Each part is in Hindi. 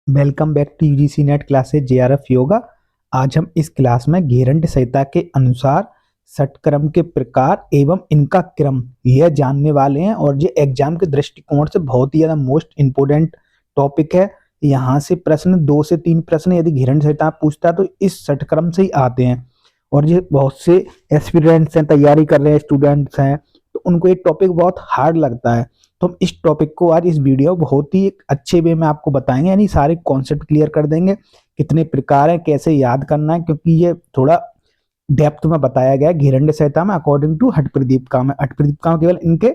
Welcome back to UGC NET classes JRF yoga. आज हम इस क्लास में घेरंड संहिता के अनुसार षटक्रम के प्रकार एवं इनका क्रम यह जानने वाले हैं और ये एग्जाम के दृष्टिकोण से बहुत ही ज़्यादा मोस्ट इम्पोर्टेंट टॉपिक है। यहाँ से प्रश्न 2 से 3 प्रश्न यदि घेरंड संहिता पूछता है तो इस षटक्रम से ही आते हैं और ये बहुत से एस्पिरेंट्स हैं, तैयारी कर रहे हैं स्टूडेंट्स हैं, तो उनको ये टॉपिक बहुत हार्ड लगता है। तो हम इस टॉपिक को आज इस वीडियो बहुत ही एक अच्छे वे में आपको बताएंगे, यानी सारे कॉन्सेप्ट क्लियर कर देंगे, कितने प्रकार हैं, कैसे याद करना है, क्योंकि ये थोड़ा डेप्थ में बताया गया है घेरंड संहिता में अकॉर्डिंग टू हठप्रदीपिका में। हठप्रदीपिका में केवल इनके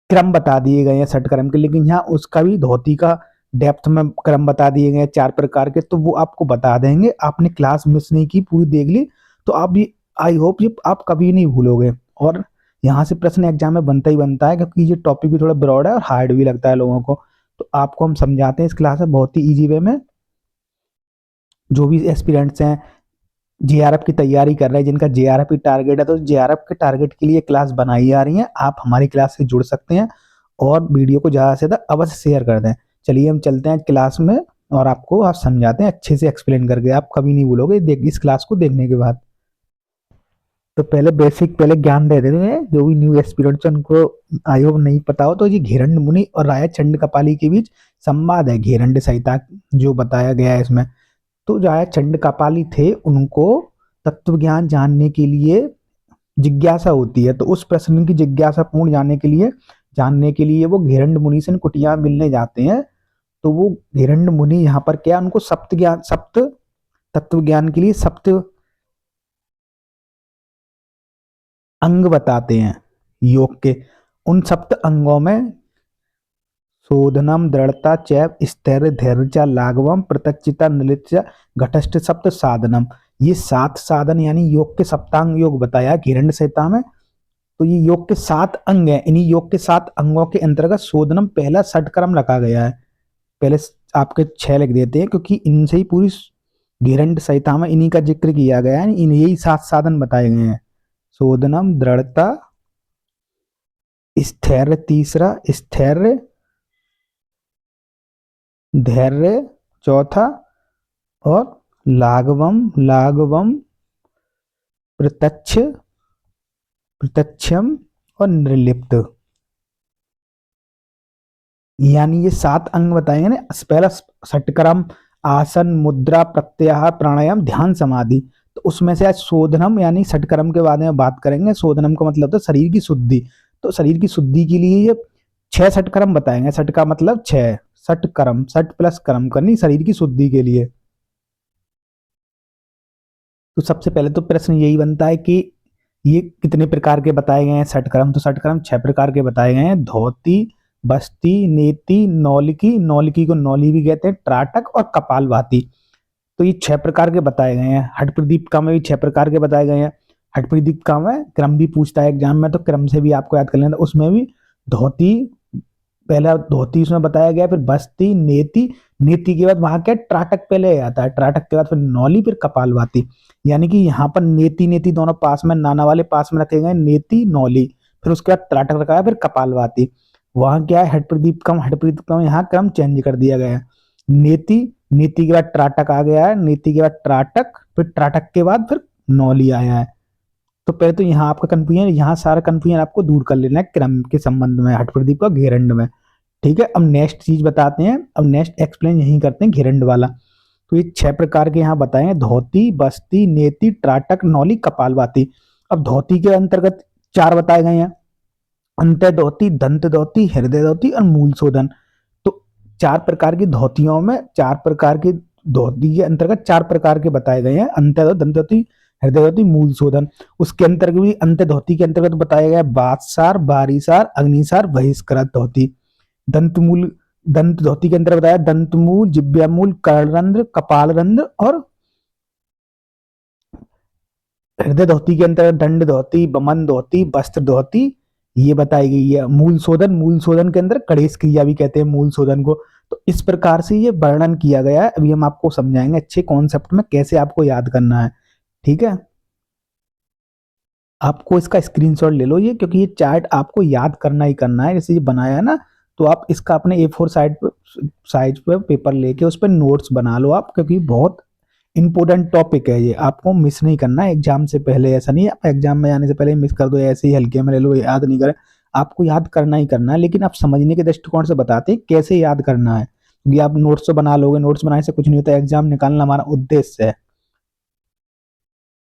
क्रम बता दिए गए हैं षटक्रम के, लेकिन यहाँ उसका भी धोती का डेप्थ में क्रम बता दिए गए हैं 4 प्रकार के, तो वो आपको बता देंगे। आपने क्लास मिस नहीं की, पूरी देख ली तो आप ये आई होप ये आप कभी नहीं भूलोगे। और यहाँ से प्रश्न एग्जाम में बनता ही बनता है, क्योंकि ये टॉपिक भी थोड़ा ब्रॉड है और हार्ड भी लगता है लोगों को। तो आपको हम समझाते हैं इस क्लास में बहुत ही ईजी वे में। जो भी एस्पिरेंट्स हैं जेआरएफ की तैयारी कर रहे हैं, जिनका जेआरएफ की टारगेट है, तो जेआरएफ के टारगेट के लिए क्लास बनाई जा रही है। आप हमारी क्लास से जुड़ सकते हैं और वीडियो को ज़्यादा से ज़्यादा अवश्य शेयर कर दें। चलिए हम चलते हैं क्लास में और आपको आप समझाते हैं अच्छे से एक्सप्लेन करके, आप कभी नहीं भूलोगे इस क्लास को देखने के बाद। तो पहले बेसिक ज्ञान दे देते हैं, जो भी न्यू एस्पिरेंट्स उनको आई होप नहीं पता हो। तो ये घेरंड मुनि और राजा चंड कपाली के बीच संवाद है घेरंड संहिता जो बताया गया है इसमें। तो राजा चंड कपाली थे, उनको तत्व ज्ञान जानने के लिए जिज्ञासा होती है, तो उस प्रश्न की जिज्ञासा पूर्ण जानने के लिए वो घेरंड मुनि से कुटिया मिलने जाते हैं। तो वो घेरंड मुनि यहाँ पर क्या उनको सप्त तत्व ज्ञान के लिए सप्त अंग बताते हैं योग के। उन सप्त अंगों में शोधनम, दृढ़ता, चैव, स्थैर्य, धैर्य, लाघवम, प्रत्यक्षिता, नलित्य, घटस्थ सप्त साधनम, ये 7 साधन यानी योग के सप्तांग योग बताया घेरंड संहिता में। तो ये योग के 7 अंग हैं। इन्हीं योग के 7 अंगों के अंतर्गत शोधनम पहला षटक्रम रखा गया है। पहले आपके 6 लिख देते हैं, क्योंकि इनसे ही पूरी घेरंड संहिता में इन्हीं का जिक्र किया गया है। इन यही 7 साधन बताए गए हैं। शोधनम, दृढ़ता, स्थैर्य, तीसरा स्थैर्य, धैर्य चौथा, और लाघवम प्रत्यक्षम और निर्लिप्त, यानी ये 7 अंग बताएंगे ना। पहला षटक्रम आसन, मुद्रा, प्रत्याहार, प्राणायाम, ध्यान, समाधि। तो उसमें से आज शोधनम यानी षटक्रम के बारे में बात करेंगे। शोधनम का मतलब होता है शरीर की शुद्धि। तो शरीर की शुद्धि के लिए ये 6 षटक्रम बताएंगे। षट का मतलब 6, षटक्रम, षट प्लस कर्म करनी शरीर की शुद्धि के लिए। तो सबसे पहले तो प्रश्न यही बनता है कि ये कितने प्रकार के बताए गए हैं षटक्रम। तो षटक्रम 6 प्रकार के बताए गए हैं। धोती, बस्ती, नेति, नौलिकी, नौलिकी को नौली भी कहते हैं, त्राटक और कपालभाति। तो ये 6 प्रकार के बताए गए हैं। हठप्रदीपिका में भी 6 प्रकार के बताए गए हैं। हठप्रदीपिका में क्रम भी पूछता है एग्जाम में, तो क्रम से भी आपको याद कर लेना। उसमें भी धोती, पहला धोती उसमें बताया गया, फिर बस्ती, नेति, नेति के बाद वहां क्या त्राटक पहले आता है, त्राटक के बाद फिर नौली, फिर कपालभाति। यानी कि यहाँ पर नेति नेति दोनों पास में, नाना वाले पास में रखे गए, नेति नौली, फिर उसके बाद त्राटक रखा है, फिर कपालभाति। वहां क्या है हठप्रदीपिका में यहाँ क्रम चेंज कर दिया गया है। नेति के बाद त्राटक आ गया है, नेति के बाद त्राटक, फिर त्राटक के बाद फिर नौली आया है। तो पहले तो यहाँ आपका कंफ्यूजन, यहाँ सारा कंफ्यूजन आपको दूर कर लेना है क्रम के संबंध में, हठप्रदीप का घेरंड में। ठीक है, अब नेक्स्ट चीज बताते हैं। अब नेक्स्ट एक्सप्लेन यही करते हैं घेरंड वाला। तो ये 6 प्रकार के यहाँ बताए हैं, धोती, बस्ती, नेति, त्राटक, नौली, कपालभाति। अब धोती के अंतर्गत 4 बताए गए हैं, अंत्य धोती, दंत धोती, हृदय धोती और मूल शोधन। तो 4 प्रकार की धोतियों में 4 प्रकार की धोती के अंतर्गत 4 प्रकार के बताए गए हैं, अंत्य धोती, दंत धोती, हृदय धोती, मूल शोधन। उसके अंतर्गत भी अंत्य धोती के अंतर्गत बताया गया बादसार, बारीसार, अग्निसार, बहिष्कृत धोती। दंत धोती के अंदर बताया दंतमूल, जिह्वामूल, कर्णरंध्र, कपालरंध्र, और हृदय धोती के अंतर्गत दंड धोती, बमन धोती, वस्त्र धोती, ये बताई गई है। मूल शोधन के अंदर कड़ेश क्रिया भी कहते हैं मूल शोधन को। तो इस प्रकार से ये वर्णन किया गया है। अभी हम आपको समझाएंगे अच्छे कॉन्सेप्ट में कैसे आपको याद करना है। ठीक है, आपको इसका स्क्रीनशॉट ले लो ये, क्योंकि ये चार्ट आपको याद करना ही करना है। जैसे ये बनाया है ना, तो आप इसका अपने A4 साइड साइज पे पेपर लेके उस पर नोट्स बना लो आप, क्योंकि बहुत इंपॉर्टेंट टॉपिक है ये, आपको मिस नहीं करना है एग्जाम से पहले। ऐसा नहीं है आप एग्जाम में जाने से पहले मिस कर दो, ऐसे ही हल्के में ले लो, याद नहीं करें, आपको याद करना ही करना है। लेकिन आप समझने के दृष्टिकोण से बताते हैं कैसे याद करना है, क्योंकि आप नोट्स तो बना लोगे, नोट्स बनाने से कुछ नहीं होता, एग्जाम निकालना हमारा उद्देश्य है।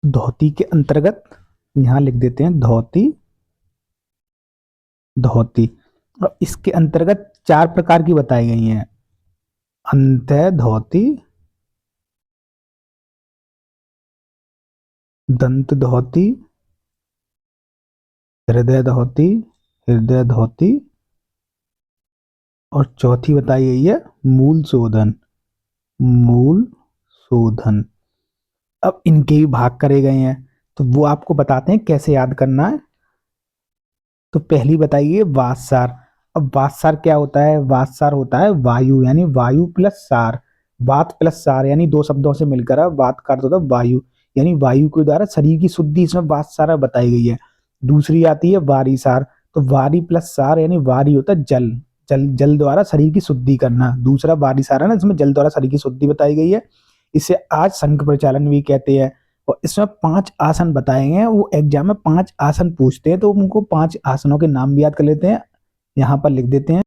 धोती के अंतर्गत यहाँ लिख देते हैं धोती, धोती, और इसके अंतर्गत 4 प्रकार की बताई गई हैं, अंतः धोती, दंत धोती, हृदय धोती, हृदय धोती, और चौथी बताई गई है मूल शोधन, मूल शोधन। अब इनके भी भाग करे गए हैं, तो वो आपको बताते हैं कैसे याद करना है। तो पहली बताइए वातसार। अब वातसार क्या होता है? वातसार होता है वायु, यानी वायु प्लस सार, वात प्लस सार, यानी 2 शब्दों से मिलकर वात का अर्थ होता है वायु, यानी वायु के द्वारा शरीर की शुद्धि इसमें वातसार बताई गई है। दूसरी आती है वारीसार, तो वारी प्लस सार, यानी वारी होता है जल, जल द्वारा शरीर की शुद्धि करना। दूसरा वारीसार है ना, इसमें जल द्वारा शरीर की शुद्धि बताई गई है। इसे आज संघ प्रचालन भी कहते हैं। और इसमें 5 आसन बताए गए हैं, वो एग्जाम में 5 आसन पूछते हैं, तो उनको 5 आसनों के नाम भी याद कर लेते हैं, यहाँ पर लिख देते हैं।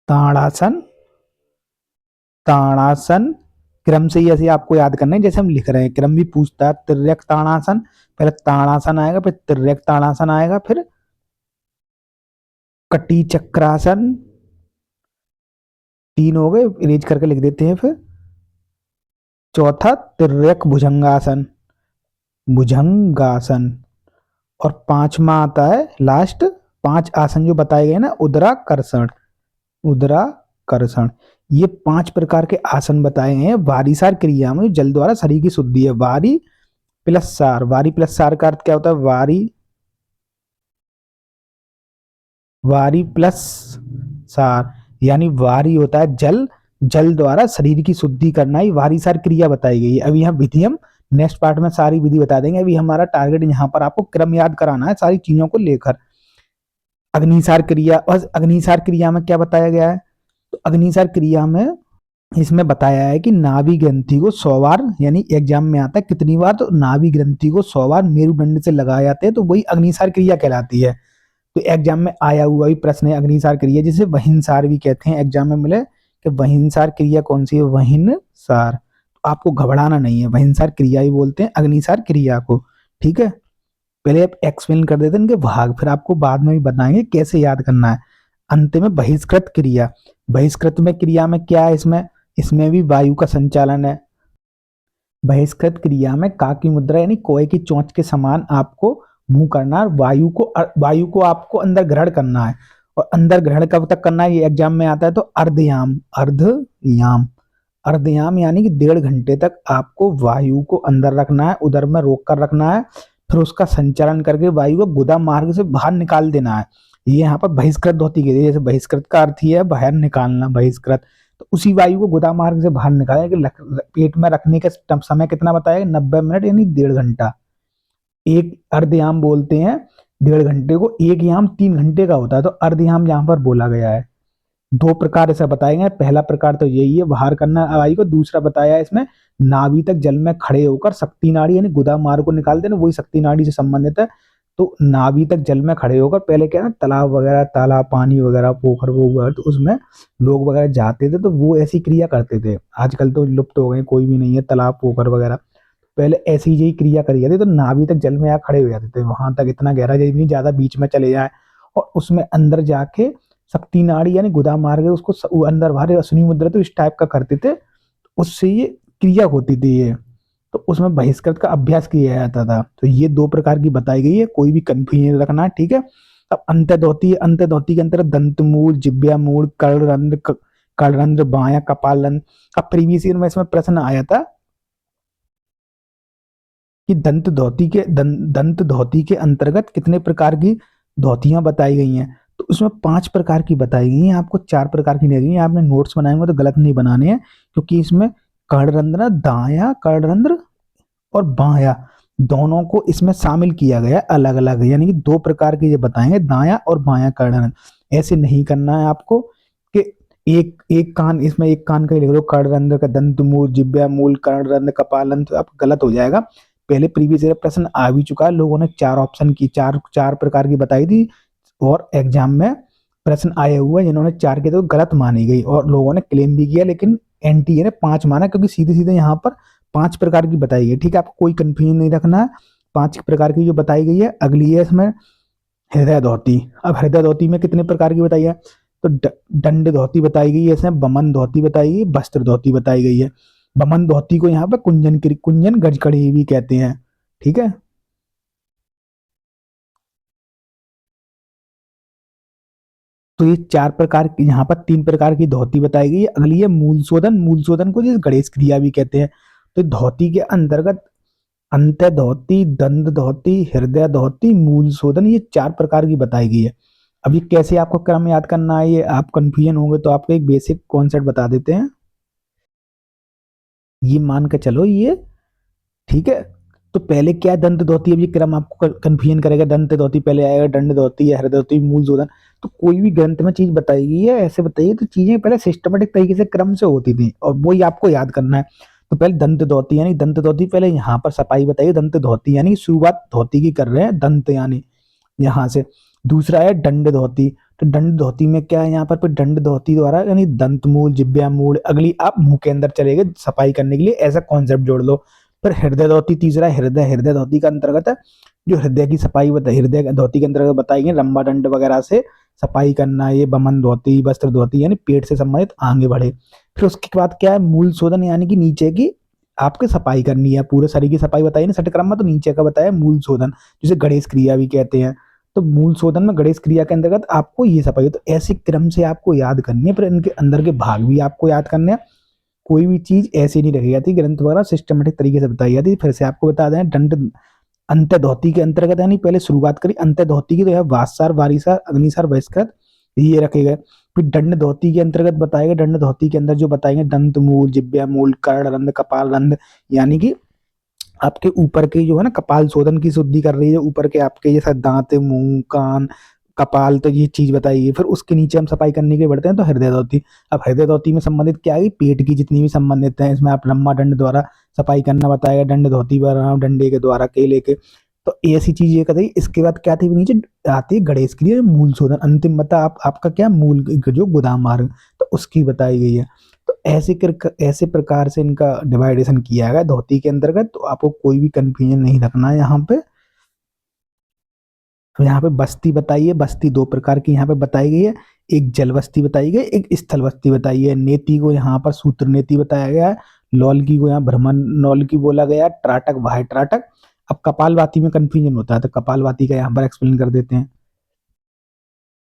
ताड़ासन, ताड़ासन, क्रम से ही ऐसे आपको याद करना है जैसे हम लिख रहे हैं, क्रम भी पूछता है। तिर्यक ताड़ासन, पहले ताड़ासन आएगा, फिर तिर्यक ताड़ासन आएगा, फिर कटी चक्रासन, 3 हो गए, इरेज करके लिख देते हैं। फिर चौथा तिर्यक भुजंगासन, भुजंगासन, और 5वां आता है लास्ट, 5 आसन जो बताए गए ना, उदराकर्षण, उदराकर्षण। ये 5 प्रकार के आसन बताए गए हैं वारीसार क्रिया में, जल द्वारा शरीर की शुद्धि है। वारी प्लस सार, वारी प्लस सार का अर्थ क्या होता है? वारी, वारी प्लस सार, यानी वारी होता है जल, जल द्वारा शरीर की शुद्धि करना ही वारीसार क्रिया बताई गई है। अभी यहाँ विधि हम नेक्स्ट पार्ट में सारी विधि बता देंगे, अभी हमारा टारगेट यहाँ पर आपको क्रम याद कराना है सारी चीजों को लेकर। अग्निसार क्रिया, और अग्निसार क्रिया में क्या बताया गया है? तो अग्निसार क्रिया में इसमें बताया है कि नाभि ग्रंथि को 100 बार, यानी एग्जाम में आता है कितनी बार, तो नाभि ग्रंथि को 100 बार मेरुदंड से लगाए जाते हैं, तो वही अग्निसार क्रिया कहलाती है। तो एग्जाम में आया हुआ भी प्रश्न है अग्निसार क्रिया, जिसे वहिनसार भी कहते हैं, एग्जाम में मिले कि वहिनसार क्रिया कौन सी है? वहिनसार। तो आपको घबराना नहीं है, वहिनसार क्रिया ही बोलते हैं अग्निसार क्रिया को, ठीक है। पहले आप एक्सप्लेन कर देते हैं इनके भाग, फिर आपको बाद में भी बताएंगे कैसे याद करना है। अंत में बहिष्कृत क्रिया, बहिष्कृत में क्रिया में क्या है? इसमें इसमें भी वायु का संचालन है। बहिष्कृत क्रिया में का की मुद्रा, यानी कोए की चोंच के समान आपको मुंह करना है, वायु को आपको अंदर ग्रहण करना है। और अंदर ग्रहण कब तक करना है, ये एग्जाम में आता है, तो अर्धयाम, अर्धयाम, अर्धयाम, यानी कि 1.5 घंटे तक आपको वायु को अंदर रखना है, उदर में रोक कर रखना है, फिर उसका संचालन करके वायु को गुदा मार्ग से बाहर निकाल देना है। ये यहाँ पर बहिष्कृत धोती के लिए, जैसे बहिष्कृत का अर्थ ही है बाहर निकालना, बहिष्कृत, तो उसी वायु को गुदा मार्ग से बाहर निकालें कि पेट में रखने का समय कितना बताया? 90 मिनट, यानी 1.5 घंटा। एक अर्धयाम बोलते हैं 1.5 घंटे को, एक याम 3 घंटे का होता है, तो अर्धयाम यहाँ पर बोला गया है। 2 प्रकार ऐसा बताए गए, पहला प्रकार तो यही है बाहर करना वायु को, दूसरा बताया है इसमें नाभि तक जल में खड़े होकर शक्ति नाड़ी, यानी गुदा मार्ग को निकाल देना, वही शक्ति नाड़ी से संबंधित है। तो नाभि तक जल में खड़े होकर, पहले क्या है तालाब वगैरह, तालाब पानी वगैरह, पोखर वगैरह, तो उसमें लोग वगैरह जाते थे, तो वो ऐसी क्रिया करते थे। आजकल तो लुप्त हो गए, कोई भी नहीं है तालाब पोखर वगैरह, पहले ऐसी ही क्रिया करी जाती, तो नाभि तक जल में खड़े हो जाते थे, वहां तक इतना गहरा नहीं, ज्यादा बीच में चले जाए, और उसमें अंदर जाके शक्ति नाड़ी, यानी गुदा मार्ग उसको अंदर बाहर अश्विनी मुद्रा, तो इस टाइप का करते थे, उससे ये क्रिया होती थी ये, तो उसमें बहिष्कृत का अभ्यास किया जाता था। तो ये 2 प्रकार की बताई गई है, कोई भी कंफ्यूजन रखना है, ठीक है। अब अंतर्धोती, अंतर्धोती के अंतर्गत दंतमूल, जिह्वामूल, कलरंध्र, कलरंध्र, बायां कपालरंध्र। अब प्रीवियस ईयर में इसमें प्रश्न आया था कि दंत धोती के अंतर्गत कितने प्रकार की धोतियां बताई गई हैं, तो उसमें 5 प्रकार की बताई गई हैं, आपको 4 प्रकार की नहीं गई हैं। आपने नोट्स बनाएंगे तो गलत नहीं बनाने हैं, क्योंकि इसमें कर्णरंध्र, दायां कर्णरंध्र और बायां, दोनों को इसमें शामिल किया गया अलग अलग, यानी कि दो प्रकार के ये बताएंगे, दायां और बायां कर्णरंध्र। ऐसे नहीं करना है आपको कि एक एक कान, इसमें एक कान का ही लिख दो कर्णरंध्र का, दंत मूल, जिह्वा मूल, कर्णरंध्र, कपालरंध्र, आप गलत हो जाएगा। पहले प्रीवियस ईयर प्रश्न आ भी चुका है, लोगों ने चार ऑप्शन की, चार चार प्रकार की बताई थी, और एग्जाम में प्रश्न आए हुए जिन्होंने चार के तो गलत मानी गई, और लोगों ने क्लेम भी किया, लेकिन एनटीए ने पांच माना, क्योंकि सीधे सीधे यहाँ पर पांच प्रकार की बताई गई। ठीक है, आपको कोई कंफ्यूजन नहीं रखना है, पांच प्रकार की जो बताई गई है। अगली है इसमें हृदय धोती। अब हृदय धोती में कितने प्रकार की बताई है, तो दंड धोती बताई गई है, इसमें बमन धोती बताई गई, वस्त्र धोती बताई गई है। बमन धोती को यहाँ पे कुंजन गजकड़ी भी कहते हैं। ठीक है, तो ये चार प्रकार की, यहाँ पर तीन प्रकार की धोती बताई गई है। अगली है मूल शोधन। मूल शोधन को जिस गणेश क्रिया भी कहते हैं। तो धोती के अंतर्गत अंत्य धोती, दंड धोती, हृदय धोती, मूल शोधन, ये चार प्रकार की बताई गई है। अब ये कैसे आपको क्रम याद करना है, ये आप कंफ्यूजन होंगे तो आपको एक बेसिक कॉन्सेप्ट बता देते हैं। ये मान के चलो ये, ठीक है, तो पहले क्या है, दंत धोती। अब ये क्रम आपको कंफ्यूजन करेगा, दंत धोती पहले आएगा, दंड धोती है, हृदय धोती, मूल शोधन। तो कोई भी ग्रंथ में चीज बताई गई है ऐसे बताइए, तो चीजें पहले सिस्टमेटिक तरीके से क्रम से होती थी, और वही आपको याद करना है। तो पहले दंत धोती, यानी दंत धोती पहले यहाँ पर सफाई बताइए, दंत धोती यानी शुरुआत धोती की कर रहे हैं, दंत यानी यहाँ से। दूसरा है दंड धोती। तो दंड धोती में क्या है, यहाँ पर दंड धोती द्वारा यानी दंत मूल, जिह्वा मूल, अगली आप मुंह के अंदर चले गए सफाई करने के लिए, ऐसा कॉन्सेप्ट जोड़ लो। फिर हृदय धोती तीसरा है, हृदय धोती का अंतर्गत है जो हृदय की सफाई बताई, हृदय धोती के अंतर्गत बताई गई लंबा दंड वगैरह से सफाई करना। ये बमन धोती, वस्त्र धोती यानी पेट से संबंधित आगे बढ़े। फिर उसके बाद क्या है, मूल शोधन, यानी कि नीचे की आपके सफाई करनी है, पूरे शरीर की सफाई बताई ना षटक्रम में, तो नीचे का बताया मूल शोधन, जिसे गणेश क्रिया भी कहते हैं। तो मूल शोधन में गणेश क्रिया के अंतर्गत आपको ये सफाई, तो ऐसे क्रम से आपको याद करनी है, फिर इनके अंदर के भाग भी आपको याद करने हैं। कोई भी चीज ऐसी नहीं रखी जाती, ग्रंथ वगैरह सिस्टमेटिक तरीके से बताई जाती है। फिर से आपको बता दें, दंड अंत्य धोती के अंतर्गत, यानी पहले शुरुआत करी अंत्य धोती की, तो यह वातसार, वारीसार, अग्निसार, बहिष्कृत, ये रखे गए। फिर दंड धोती के अंतर्गत बताएगा, दंड धोती के अंदर जो बताएंगे दंत मूल, जिह्वा मूल, कर्ण रंध्र, कपाल रंध्र, यानी कि आपके ऊपर के जो है ना कपाल शोधन की शुद्धि कर रही है, ऊपर के आपके जैसा दांत, मुंह, कान, कपाल, तो ये चीज बताइए। फिर उसके नीचे हम सफाई करने के बढ़ते हैं, तो हृदय धोती। अब हृदय धोती में संबंधित क्या है, पेट की जितनी भी संबंधित है, इसमें आप लंबा दंड द्वारा सफाई करना बताएगा, दंड धोती पर डंडे के द्वारा केले के, तो ऐसी चीज ये कहती है। इसके बाद क्या थी, नीचे आती है गणेश के लिए मूल शोधन, अंतिम बता आपका क्या मूल जो गोदाम मार्ग, तो उसकी बताई गई है। तो ऐसे प्रकार से इनका डिवाइडेशन किया गया धोती के अंतर्गत, तो आपको कोई भी कंफ्यूजन नहीं रखना है यहाँ पे। तो यहाँ पे बस्ती बताइए, बस्ती दो प्रकार की यहाँ पे बताई गई है, एक जल बस्ती बताई गई, एक स्थल बस्ती बताई है। नेति को यहाँ पर सूत्र नेति बताया गया है, लौल्की को यहाँ भ्रमण नौल्की बोला गया है, त्राटक वाह्य त्राटक। अब कपालवाती में कंफ्यूजन होता है, तो कपालवाती का यहाँ पर एक्सप्लेन कर देते हैं।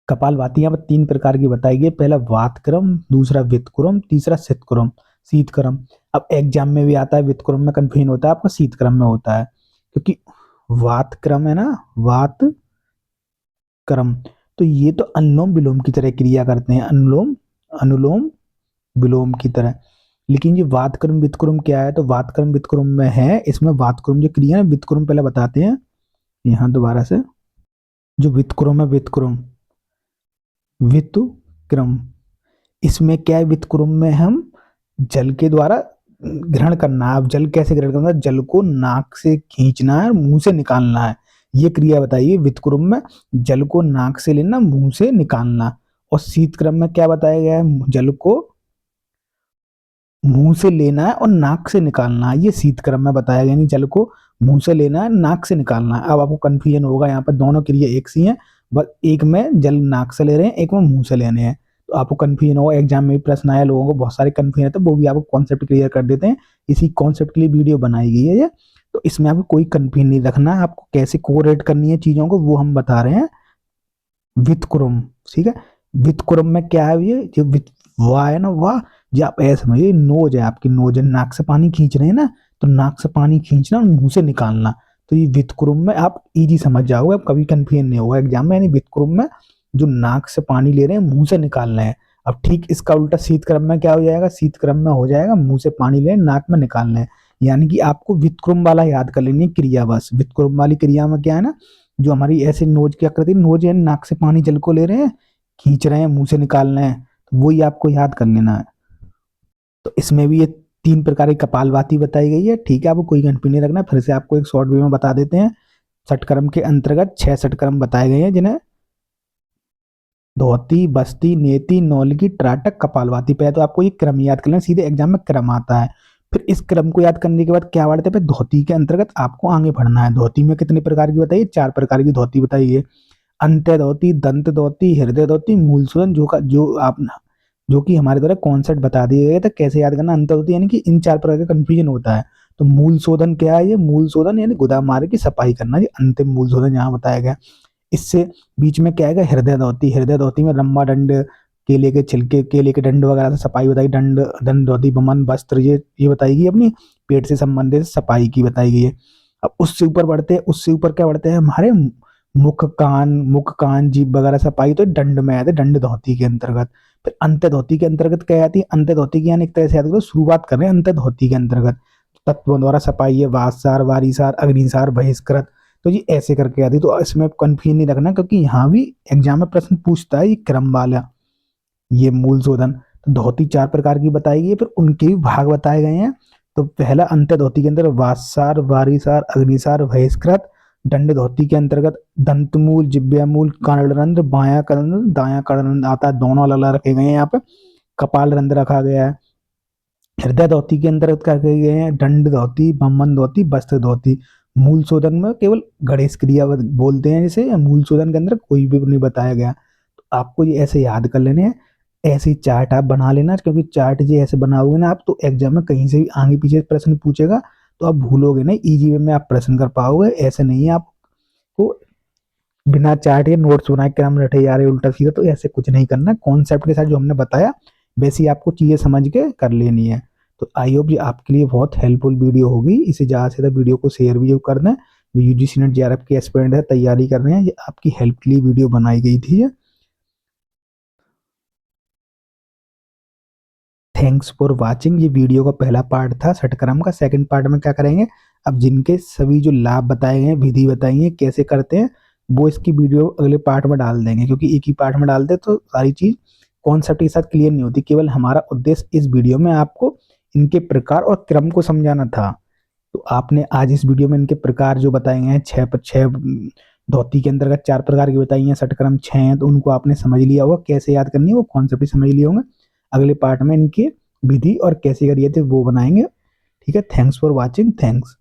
कपालभाति यहाँ पर तीन प्रकार की बताई गई, पहला वातक्रम, दूसरा वितक्रम, तीसरा शीतक्रम। शीतक्रम अब एग्जाम में भी आता है, वितक्रम में कंफ्यूजन होता है आपका, शीतक्रम में होता है, क्योंकि वातक्रम है ना, वातक्रम, तो ये तो अनुलोम विलोम की तरह क्रिया करते हैं, अनुलोम अनुलोम विलोम की तरह। लेकिन ये वातक्रम वितक्रम क्या है, तो वातक्रम वितक्रम में है, इसमें वातक्रम जो क्रिया है, वितक्रम पहले बताते हैं यहाँ दोबारा से। जो वितक्रम है, वितक्रम, इसमें क्या है, वितक्रम में हम जल के द्वारा ग्रहण करना है। अब जल कैसे ग्रहण करना है, जल को नाक से खींचना है, मुंह से निकालना है, ये क्रिया बताइए। वितक्रम में जल को नाक से लेना, मुंह से निकालना। और शीतक्रम में क्या बताया गया है, जल को मुंह से लेना है और नाक से निकालना है, ये शीतक्रम में बताया गया। नहीं, जल को मुंह से लेना है, नाक से निकालना है। अब आपको कंफ्यूजन होगा, यहाँ पर दोनों क्रिया एक सी है, बस एक में जल नाक से ले रहे हैं, एक में मुंह से लेने हैं, तो आपको कंफ्यूजन होगा। एग्जाम में भी प्रश्न आया, लोगों को बहुत सारे कंफ्यूजन है, तो वो भी आपको कॉन्सेप्ट क्लियर कर देते हैं। इसी कॉन्सेप्ट के लिए वीडियो बनाई गई है ये, तो इसमें आपको कोई कंफ्यूजन नहीं रखना है। आपको कैसे कोरेट करनी है चीजों को, वो हम बता रहे हैं। वितक्रम, ठीक है, वितक्रम में क्या है, ये जो वाह है ना, वाह, जो आप ऐसे समझिए, नोज है आपकी, नोज है, नाक से पानी खींच रहे हैं ना, तो नाक से पानी खींचना और मुंह से निकालना, तो ये वितक्रम में आप इजी समझ जाओगे, अब कभी कंफ्यूजन नहीं होगा एग्जाम में। यानी वितक्रम में जो नाक से पानी ले रहे हैं, मुंह से निकाल रहे हैं। अब ठीक इसका उल्टा शीतक्रम में क्या हो जाएगा, शीतक्रम में हो जाएगा मुंह से पानी ले नाक में निकालना है, यानी कि आपको व्युत्क्रम वाला याद कर लेनी है क्रिया। बस व्युत्क्रम वाली क्रिया में क्या है ना, जो हमारी ऐसे नोज की आकृति, नोज है नाक से पानी जल को ले रहे हैं, खींच रहे हैं, मुंह से निकाल रहे हैं, तो वही आपको याद कर लेना है। तो इसमें भी ये 3 प्रकार की कपालभाति बताई गई है। ठीक है, आपको कोई कंफ्यूजन नहीं रखना, फिर से आपको एक शॉर्ट वे में बता देते हैं। षटक्रम के अंतर्गत 6 षटक्रम बताए गए हैं, जिन्हें धोती, बस्ती, नेति, नौलगी, त्राटक, कपालभाति। पहले तो आपको ये क्रम याद कर लेना, सीधे एग्जाम में क्रम आता है। फिर इस क्रम को याद करने के बाद क्या बढ़ते हैं, धोती के अंतर्गत आपको आगे बढ़ना है। धोती में कितने प्रकार की बताइए, 4 प्रकार की धोती बताइए। अंत्य धोती, दंत धोती, हृदय धोती, मूलशोधन, जो कि हमारे द्वारा कॉन्सेप्ट बता दिए गए थे कैसे याद करना। अंत्य धोती यानी कि इन 4 प्रकार का कंफ्यूजन होता है। तो मूल शोधन क्या है, ये मूल शोधन यानी गुदा मार की सफाई करना, ये अंतिम मूल शोधन यहाँ बताया गया। इससे बीच में क्या है, हृदय धोती। हृदय धोती में लंबा दंड, केले के छिलके, केले के दंड वगैरह से सफाई बताई। दंड, दंड धोती, बमन, वस्त्र, ये बताई गई अपनी पेट से संबंधित सफाई की बताई गई है। अब उससे ऊपर बढ़ते हैं, उससे ऊपर क्या बढ़ते हैं, हमारे मुख कान जीभ वगैरह सफाई, तो दंड में आते, दंड धोती के अंतर्गत। फिर अंत्य धोती के अंतर्गत क्या आती है, अंत्य धोती की यानी एक तरह से याद करो, शुरुआत कर रहे हैं अंत्य धोती के अंतर्गत। तत्वों द्वारा सफाई है, वातसार, वारीसार, अग्निसार, बहिष्कृत, तो ये ऐसे करके आती। तो इसमें कंफ्यूजन नहीं रखना, क्योंकि यहाँ भी एग्जाम में प्रश्न पूछता है ये क्रम वाला। ये मूल शोधन, तो धोती 4 प्रकार की बताई गई है, फिर उनके भी भाग बताए गए हैं। तो पहला अंत्य धोती के अंदर वातसार, वारीसार, अग्निसार, बहिष्कृत। दंड धोती के अंतर्गत दंतमूल, जिह्वामूल, कर्णरंध्र, बायां कर्णरंध्र, दायां कर्णरंध्र आता है, दोनों अलग अलग रखे गए हैं। यहाँ पे कपाल रंध्र रखा गया है। हृदय धोती के अंतर्गत करके गए हैं दंड धोती, बमन धोती, वस्त्र धोती। मूल शोधन में केवल गणेश क्रिया बोलते हैं जैसे, मूल शोधन के अंदर कोई भी नहीं बताया गया। तो आपको ये ऐसे याद कर लेने हैं। ऐसे चार्ट आप बना लेना, क्योंकि चार्ट जो ऐसे बनाओगे ना आप, तो एग्जाम में कहीं से भी आगे पीछे प्रश्न पूछेगा तो आप भूलोगे नहीं, इजी वे में आप प्रश्न कर पाओगे। ऐसे नहीं है आपको बिना चार्ट या नोट्स बनाए क्रम रटे जा रहे उल्टा सीधा, तो ऐसे कुछ नहीं करना। कॉन्सेप्ट के साथ जो हमने बताया वैसे ही आपको चीजें समझ के कर लेनी है। तो आई होप ये आपके लिए बहुत हेल्पफुल वीडियो होगी। इसे ज़्यादा से ज़्यादा वीडियो को शेयर भी कर दें। जो यूजीसी नेट जेआरएफ के एस्पिरेंट है, तैयारी कर रहे हैं, ये आपकी हेल्प के लिए वीडियो बनाई गई थी। Thanks for watching. ये वीडियो का पहला पार्ट था षटक्रम का। सेकंड पार्ट में क्या करेंगे, अब जिनके सभी जो लाभ बताए गए हैं, विधि बताई है कैसे करते हैं, वो इसकी वीडियो अगले पार्ट में डाल देंगे, क्योंकि एक ही पार्ट में डालते तो सारी चीज कॉन्सेप्ट के साथ क्लियर नहीं होती। केवल हमारा उद्देश्य इस वीडियो में आपको इनके प्रकार और क्रम को समझाना था। तो आपने आज इस वीडियो में इनके प्रकार जो बताए गए हैं, 6 धोती के अंतर्गत 4 प्रकार की बताई हैं, षटक्रम 6 हैं, तो उनको आपने समझ लिया होगा कैसे याद करनी है, वो कॉन्सेप्ट भी समझ लिए होंगे। अगले पार्ट में इनकी विधि और कैसे करिए थे वो बनाएंगे। ठीक है, थैंक्स फॉर वॉचिंग, थैंक्स।